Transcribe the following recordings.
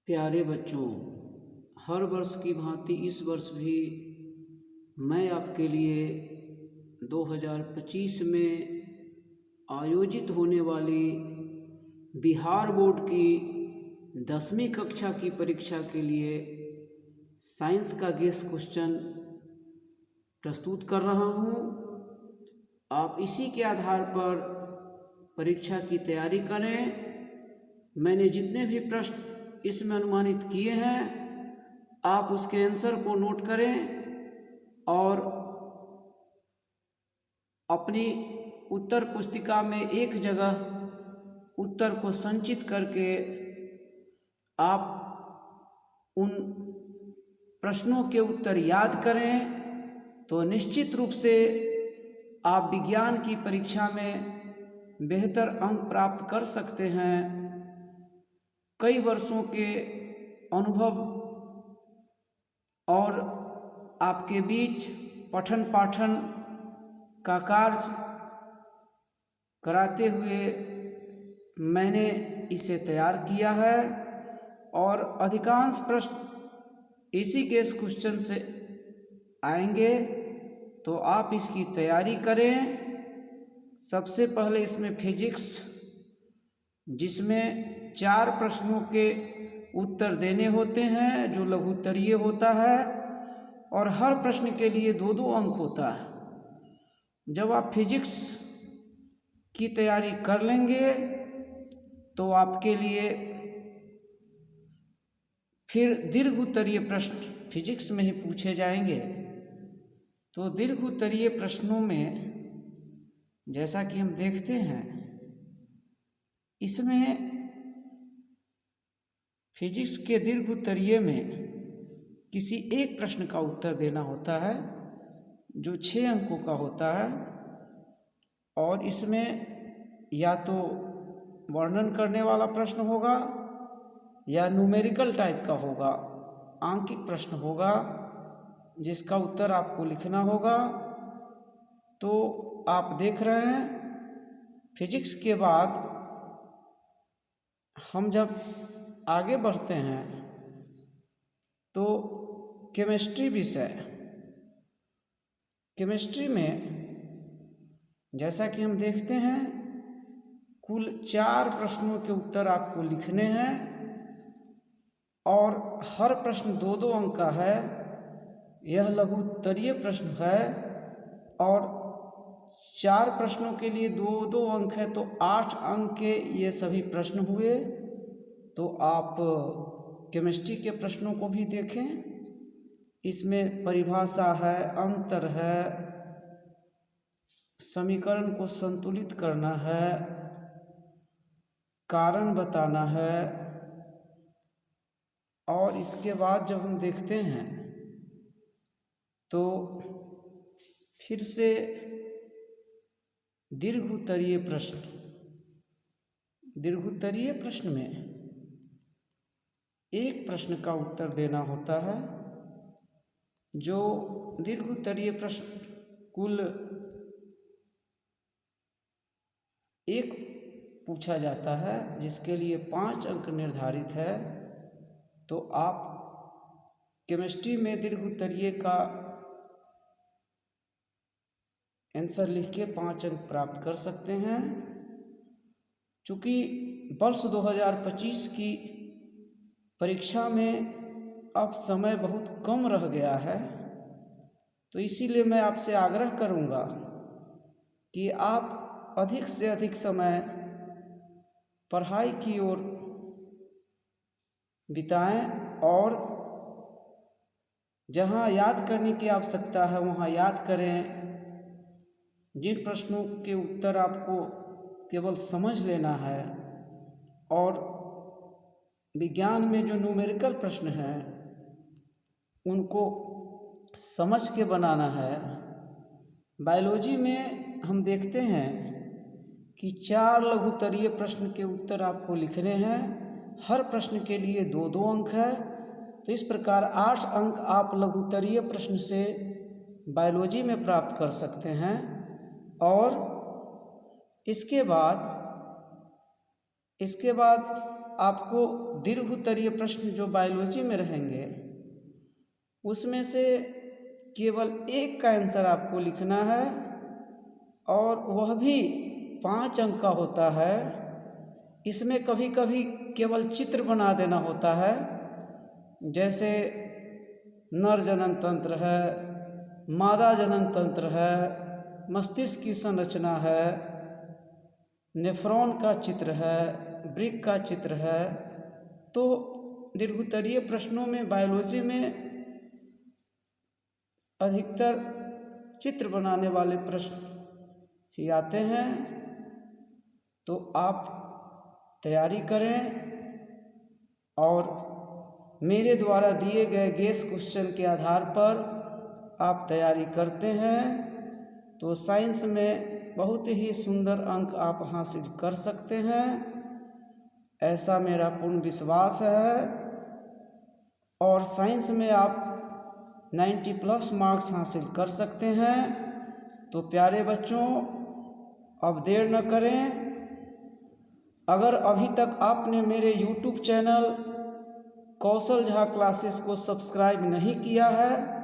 प्यारे बच्चों, हर वर्ष की भांति इस वर्ष भी मैं आपके लिए 2025 में आयोजित होने वाली बिहार बोर्ड की 10वीं कक्षा की परीक्षा के लिए साइंस का गेस क्वेश्चन प्रस्तुत कर रहा हूँ। आप इसी के आधार पर परीक्षा की तैयारी करें। मैंने जितने भी प्रश्न इसमें अनुमानित किए हैं, आप उसके आंसर को नोट करें और अपनी उत्तर पुस्तिका में एक जगह उत्तर को संचित करके आप उन प्रश्नों के उत्तर याद करें तो निश्चित रूप से आप विज्ञान की परीक्षा में बेहतर अंक प्राप्त कर सकते हैं। कई वर्षों के अनुभव और आपके बीच पठन पाठन का कार्य कराते हुए मैंने इसे तैयार किया है और अधिकांश प्रश्न इसी केस क्वेश्चन से आएंगे, तो आप इसकी तैयारी करें। सबसे पहले इसमें फिजिक्स, जिसमें 4 प्रश्नों के उत्तर देने होते हैं जो लघु उत्तरीय होता है और हर प्रश्न के लिए 2-2 अंक होता है। जब आप फिजिक्स की तैयारी कर लेंगे तो आपके लिए फिर दीर्घ उत्तरीय प्रश्न फिजिक्स में ही पूछे जाएंगे। तो दीर्घ उत्तरीय प्रश्नों में जैसा कि हम देखते हैं, इसमें फिजिक्स के दीर्घ उत्तरीय में किसी एक प्रश्न का उत्तर देना होता है जो 6 अंकों का होता है और इसमें या तो वर्णन करने वाला प्रश्न होगा या न्यूमेरिकल टाइप का होगा, आंकिक प्रश्न होगा जिसका उत्तर आपको लिखना होगा। तो आप देख रहे हैं, फिजिक्स के बाद हम जब आगे बढ़ते हैं तो केमिस्ट्री विषय, केमिस्ट्री में जैसा कि हम देखते हैं कुल 4 प्रश्नों के उत्तर आपको लिखने हैं और हर प्रश्न 2-2 अंक का है। यह लघु उत्तरीय प्रश्न है और 4 प्रश्नों के लिए 2-2 अंक है, तो 8 अंक के ये सभी प्रश्न हुए। तो आप केमिस्ट्री के प्रश्नों को भी देखें, इसमें परिभाषा है, अंतर है, समीकरण को संतुलित करना है, कारण बताना है। और इसके बाद जब हम देखते हैं तो फिर से दीर्घ उत्तरीय प्रश्न, दीर्घ उत्तरीय प्रश्न में एक प्रश्न का उत्तर देना होता है। जो दीर्घ उत्तरीय प्रश्न कुल 1 पूछा जाता है जिसके लिए 5 अंक निर्धारित है। तो आप केमिस्ट्री में दीर्घ उत्तरीय का आंसर लिख के 5 अंक प्राप्त कर सकते हैं। चूँकि वर्ष 2025 की परीक्षा में अब समय बहुत कम रह गया है, तो इसीलिए मैं आपसे आग्रह करूंगा कि आप अधिक से अधिक समय पढ़ाई की ओर बिताएं और जहां याद करने की आवश्यकता है वहां याद करें। जिन प्रश्नों के उत्तर आपको केवल समझ लेना है और विज्ञान में जो न्यूमेरिकल प्रश्न हैं उनको समझ के बनाना है। बायोलॉजी में हम देखते हैं कि 4 लघु उत्तरीय प्रश्न के उत्तर आपको लिखने हैं, हर प्रश्न के लिए 2-2 अंक है। तो इस प्रकार 8 अंक आप लघु उत्तरीय प्रश्न से बायोलॉजी में प्राप्त कर सकते हैं। और इसके बाद आपको दीर्घ उत्तरीय प्रश्न जो बायोलॉजी में रहेंगे उसमें से केवल एक का आंसर आपको लिखना है, और वह भी 5 अंक का होता है। इसमें कभी कभी केवल चित्र बना देना होता है, जैसे नर जनन तंत्र है, मादा जनन तंत्र है, मस्तिष्क की संरचना है, नेफ्रॉन का चित्र है, वृक्क का चित्र है। तो दीर्घोत्तरीय प्रश्नों में बायोलॉजी में अधिकतर चित्र बनाने वाले प्रश्न ही आते हैं। तो आप तैयारी करें, और मेरे द्वारा दिए गए गेस क्वेश्चन के आधार पर आप तैयारी करते हैं तो साइंस में बहुत ही सुंदर अंक आप हासिल कर सकते हैं, ऐसा मेरा पूर्ण विश्वास है। और साइंस में आप 90+ मार्क्स हासिल कर सकते हैं। तो प्यारे बच्चों, अब देर न करें। अगर अभी तक आपने मेरे YouTube चैनल कौशल झा क्लासेस को सब्सक्राइब नहीं किया है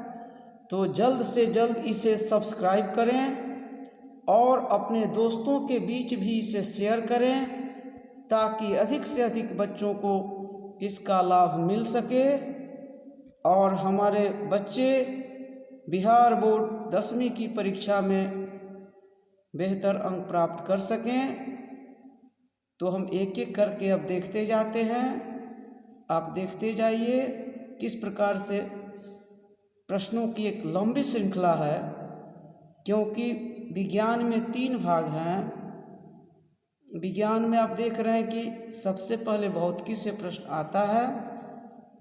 तो जल्द से जल्द इसे सब्सक्राइब करें और अपने दोस्तों के बीच भी इसे शेयर करें, ताकि अधिक से अधिक बच्चों को इसका लाभ मिल सके और हमारे बच्चे बिहार बोर्ड 10वीं की परीक्षा में बेहतर अंक प्राप्त कर सकें। तो हम एक एक करके अब देखते जाते हैं। आप देखते जाइए किस प्रकार से प्रश्नों की एक लंबी श्रृंखला है, क्योंकि विज्ञान में 3 भाग हैं। विज्ञान में आप देख रहे हैं कि सबसे पहले भौतिकी से प्रश्न आता है,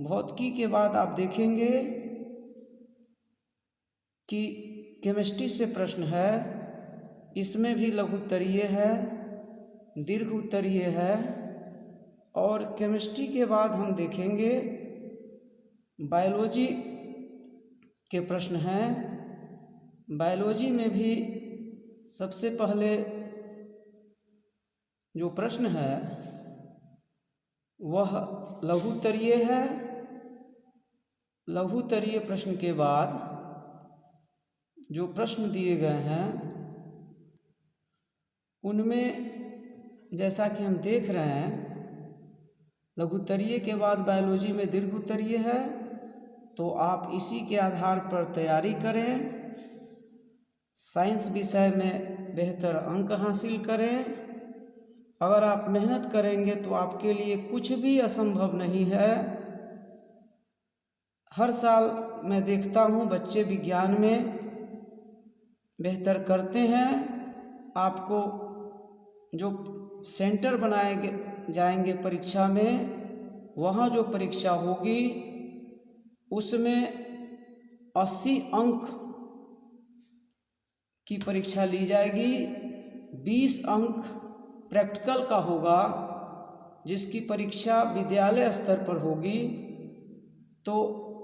भौतिकी के बाद आप देखेंगे कि केमिस्ट्री से प्रश्न है, इसमें भी लघु उत्तरीय है, दीर्घ उत्तरीय है। और केमिस्ट्री के बाद हम देखेंगे बायोलॉजी के प्रश्न हैं। बायोलॉजी में भी सबसे पहले जो प्रश्न है वह लघु उत्तरीय है। लघु उत्तरीय प्रश्न के बाद जो प्रश्न दिए गए हैं उनमें जैसा कि हम देख रहे हैं, लघु उत्तरीय के बाद बायोलॉजी में दीर्घ उत्तरीय है। तो आप इसी के आधार पर तैयारी करें, साइंस विषय में बेहतर अंक हासिल करें। अगर आप मेहनत करेंगे तो आपके लिए कुछ भी असंभव नहीं है। हर साल मैं देखता हूँ बच्चे विज्ञान में बेहतर करते हैं। आपको जो सेंटर बनाए जाएंगे परीक्षा में, वहाँ जो परीक्षा होगी उसमें 80 अंक की परीक्षा ली जाएगी। 20 अंक प्रैक्टिकल का होगा, जिसकी परीक्षा विद्यालय स्तर पर होगी। तो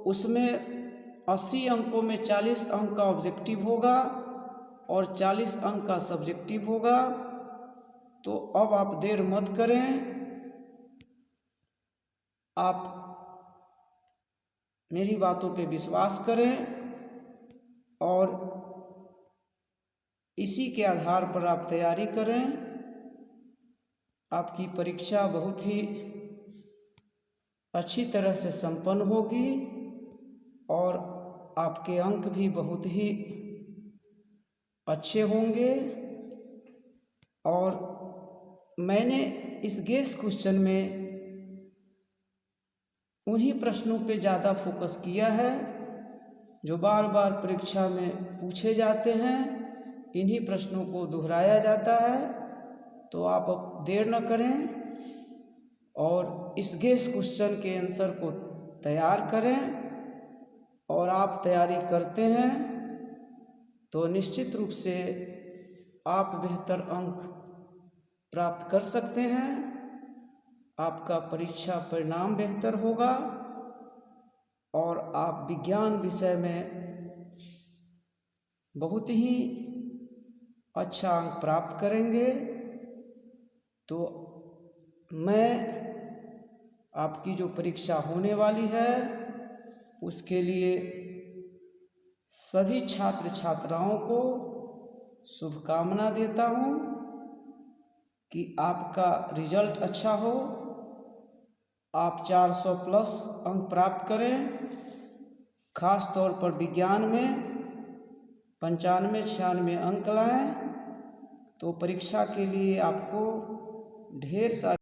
उसमें 80 अंकों में 40 अंक का ऑब्जेक्टिव होगा और 40 अंक का सब्जेक्टिव होगा। तो अब आप देर मत करें, आप मेरी बातों पे विश्वास करें और इसी के आधार पर आप तैयारी करें। आपकी परीक्षा बहुत ही अच्छी तरह से संपन्न होगी और आपके अंक भी बहुत ही अच्छे होंगे। और मैंने इस गेस क्वेश्चन में उन्हीं प्रश्नों पे ज़्यादा फोकस किया है जो बार बार परीक्षा में पूछे जाते हैं। इन्हीं प्रश्नों को दोहराया जाता है। तो आप अब देर न करें और इस गेस क्वेश्चन के आंसर को तैयार करें। और आप तैयारी करते हैं तो निश्चित रूप से आप बेहतर अंक प्राप्त कर सकते हैं। आपका परीक्षा परिणाम बेहतर होगा और आप विज्ञान विषय में बहुत ही अच्छा अंक प्राप्त करेंगे। तो मैं आपकी जो परीक्षा होने वाली है उसके लिए सभी छात्र छात्राओं को शुभकामना देता हूँ कि आपका रिजल्ट अच्छा हो, आप 400 प्लस अंक प्राप्त करें। खास तौर पर विज्ञान में 95-96 अंक लाएं, तो परीक्षा के लिए आपको ढेर सारी